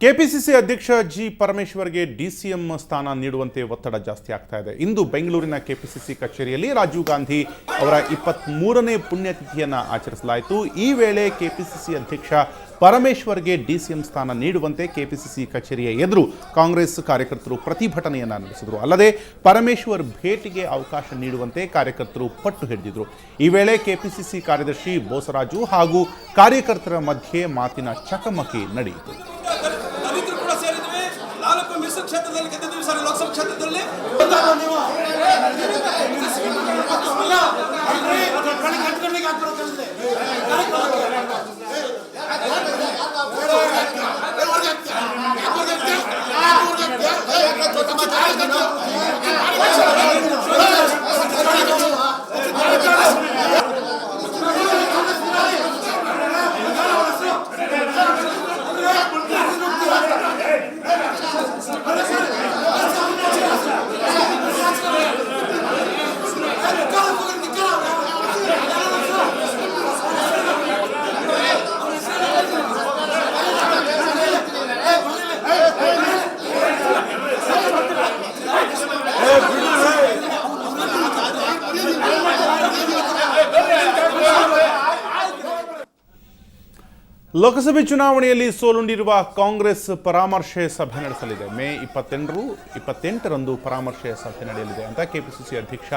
KPCC ಅಧ್ಯಕ್ಷ G ಪರಮೇಶ್ವರ್ಗೆ DCM ಸ್ಥಾನ ನೀಡುವಂತೆ ಒತ್ತಡ ಜಾಸ್ತಿ ಆಗ್ತಾ ಇದೆ. ಇಂದು ಬೆಂಗಳೂರಿನ ಕೆಪಿಸಿಸಿ ಕಚೇರಿಯಲ್ಲಿ ರಾಜೀವ್ ಗಾಂಧಿ ಅವರ 23ನೇ ಪುಣ್ಯತಿಥಿಯನ್ನು ಆಚರಿಸಲಾಯಿತು. ಈ ವೇಳೆ ಕೆಪಿಸಿಸಿ ಅಧ್ಯಕ್ಷ ಪರಮೇಶ್ವರ್ಗೆ ಡಿಸಿಎಂ ಸ್ಥಾನ ನೀಡುವಂತೆ ಕೆಪಿಸಿಸಿ ಕಚೇರಿಯ ಎದುರು ಕಾಂಗ್ರೆಸ್ ಕಾರ್ಯಕರ್ತರು ಪ್ರತಿಭಟನೆಯನ್ನು ನಡೆಸಿದರು. ಅಲ್ಲದೆ ಪರಮೇಶ್ವರ್ ಭೇಟಿಗೆ ಅವಕಾಶ ನೀಡುವಂತೆ ಕಾರ್ಯಕರ್ತರು ಪಟ್ಟು ಹಿಡಿದಿದ್ರು. ಈ ವೇಳೆ ಕೆಪಿಸಿಸಿ ಕಾರ್ಯದರ್ಶಿ ಬೋಸರಾಜು ಹಾಗೂ ಕಾರ್ಯಕರ್ತರ ಮಧ್ಯೆ ಮಾತಿನ ಚಕಮಕಿ ನಡೆಯಿತು. ಕ್ಷೇತ್ರದಲ್ಲಿ ಗೆದ್ದಿದ್ದೀವಿ ಸರ್. ಲೋಕಸಭಾ ಕ್ಷೇತ್ರದಲ್ಲಿ ಲೋಕಸಭೆ ಚುನಾವಣೆಯಲ್ಲಿ ಸೋಲುಂಡಿರುವ ಕಾಂಗ್ರೆಸ್ ಪರಾಮರ್ಶೆ ಸಭೆ ನಡೆಸಲಿದೆ. ಮೇ 28ರಂದು ಪರಾಮರ್ಶೆ ಸಭೆ ನಡೆಯಲಿದೆ ಅಂತ ಕೆಪಿಸಿಸಿ ಅಧ್ಯಕ್ಷ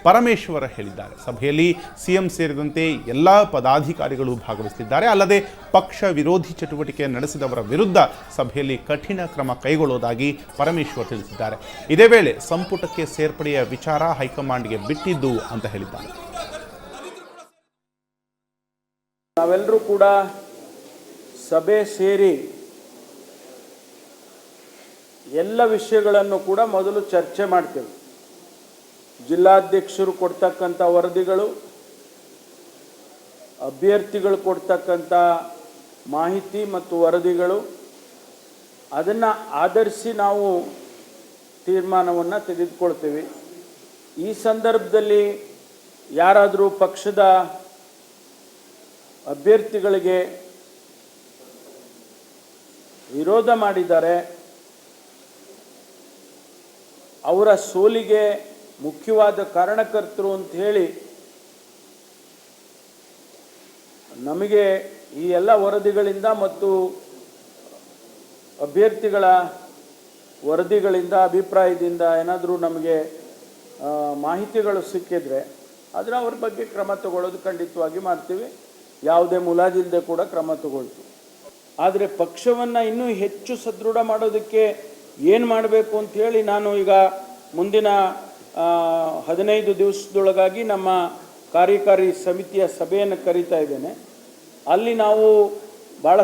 ಪರಮೇಶ್ವರ್ ಹೇಳಿದ್ದಾರೆ. ಸಭೆಯಲ್ಲಿ ಸಿಎಂ ಸೇರಿದಂತೆ ಎಲ್ಲ ಪದಾಧಿಕಾರಿಗಳು ಭಾಗವಹಿಸಲಿದ್ದಾರೆ. ಅಲ್ಲದೆ ಪಕ್ಷ ವಿರೋಧಿ ಚಟುವಟಿಕೆ ನಡೆಸಿದವರ ವಿರುದ್ಧ ಸಭೆಯಲ್ಲಿ ಕಠಿಣ ಕ್ರಮ ಕೈಗೊಳ್ಳುವುದಾಗಿ ಪರಮೇಶ್ವರ್ ತಿಳಿಸಿದ್ದಾರೆ. ಇದೇ ವೇಳೆ ಸಂಪುಟಕ್ಕೆ ಸೇರ್ಪಡೆಯ ವಿಚಾರ ಹೈಕಮಾಂಡ್ಗೆ ಬಿಟ್ಟಿದ್ದು ಅಂತ ಹೇಳಿದ್ದಾರೆ. ನಾವೆಲ್ಲರೂ ಕೂಡ ಸಭೆ ಸೇರಿ ಎಲ್ಲ ವಿಷಯಗಳನ್ನು ಕೂಡ ಮೊದಲು ಚರ್ಚೆ ಮಾಡ್ತೇವೆ. ಜಿಲ್ಲಾಧ್ಯಕ್ಷರು ಕೊಡ್ತಕ್ಕಂಥ ವರದಿಗಳು, ಅಭ್ಯರ್ಥಿಗಳು ಕೊಡ್ತಕ್ಕಂಥ ಮಾಹಿತಿ ಮತ್ತು ವರದಿಗಳು, ಅದನ್ನು ಆಧರಿಸಿ ನಾವು ತೀರ್ಮಾನವನ್ನು ತೆಗೆದುಕೊಳ್ತೇವೆ. ಈ ಸಂದರ್ಭದಲ್ಲಿ ಯಾರಾದರೂ ಪಕ್ಷದ ಅಭ್ಯರ್ಥಿಗಳಿಗೆ ವಿರೋಧ ಮಾಡಿದ್ದಾರೆ, ಅವರ ಸೋಲಿಗೆ ಮುಖ್ಯವಾದ ಕಾರಣಕರ್ತರು ಅಂತ ಹೇಳಿ ನಮಗೆ ಈ ಎಲ್ಲ ವರದಿಗಳಿಂದ ಮತ್ತು ಅಭ್ಯರ್ಥಿಗಳ ವರದಿಗಳಿಂದ ಅಭಿಪ್ರಾಯದಿಂದ ಏನಾದರೂ ನಮಗೆ ಮಾಹಿತಿಗಳು ಸಿಕ್ಕಿದ್ರೆ ಆದರೆ ಅವ್ರ ಬಗ್ಗೆ ಕ್ರಮ ತಗೊಳ್ಳೋದು ಖಂಡಿತವಾಗಿ ಮಾಡ್ತೀವಿ. ಯಾವುದೇ ಮುಲಾಜಿಲ್ಲದೆ ಕೂಡ ಕ್ರಮ ತಗೊಳ್ತೀವಿ. ಆದರೆ ಪಕ್ಷವನ್ನು ಇನ್ನೂ ಹೆಚ್ಚು ಸದೃಢ ಮಾಡೋದಕ್ಕೆ ಏನು ಮಾಡಬೇಕು ಅಂಥೇಳಿ ನಾನು ಈಗ ಮುಂದಿನ 15 ದಿವಸದೊಳಗಾಗಿ ನಮ್ಮ ಕಾರ್ಯಕಾರಿ ಸಮಿತಿಯ ಸಭೆಯನ್ನು ಕರೀತಾ ಇದ್ದೇನೆ. ಅಲ್ಲಿ ನಾವು ಭಾಳ